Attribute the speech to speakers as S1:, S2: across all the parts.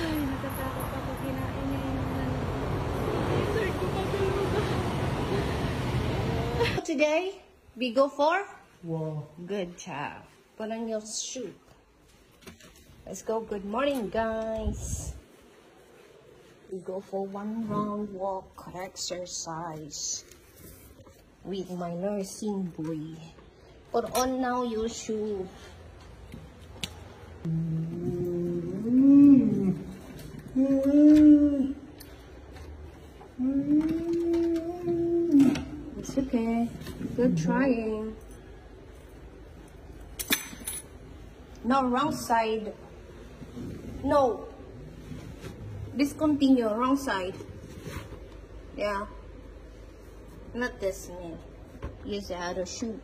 S1: Ay, natatakot ako. Kinain niya yung dessert ko pa talaga. Today, we go for?
S2: Wow.
S1: Good job. Put on your shoe. Let's go. Good morning, guys. We go for 1 round walk exercise with my nursing boy. Put on now your shoe. It's okay. Good trying. No, wrong side. No. Discontinue. Wrong side. Yeah. Not this one. Use the other shoe.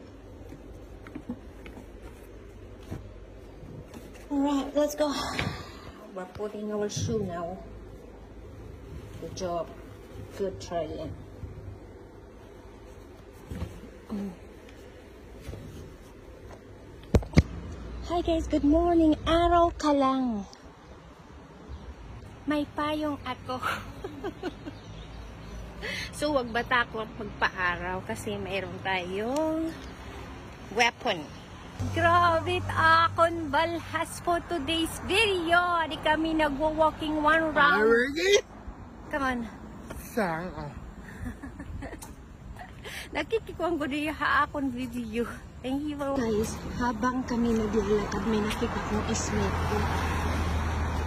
S1: Alright, let's go. We're putting our shoe now. Good job. Good trying. Hi guys, good morning. Araw ka lang. May payong ako. So, wag ba takot magpa-araw kasi mayroon tayong weapon. Grabe, akon balhas for today's video. Di kami nagwo-walking 1 round. Come on.
S2: Saan?
S1: Nakikikuhan ko din ha akon video. Thank you for guys, habang kami naglalakad, may nakita kong ismet ko.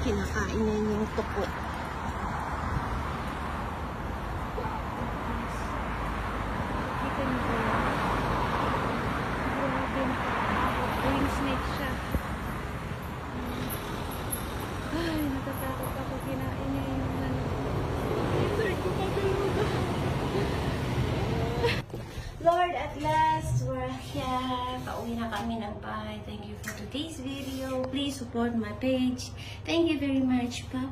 S1: Kinakain niya yung tuko. Kita niyo ba yan? Grabe, nakakatakot. Green snake siya. Ay, natatakot ako. Kinain niya yung dessert ko pa talaga. Lord, at last, we're here. Pauwi na kami ng bahay. Thank you for today's video. Please support my page. Thank you very much. Bye.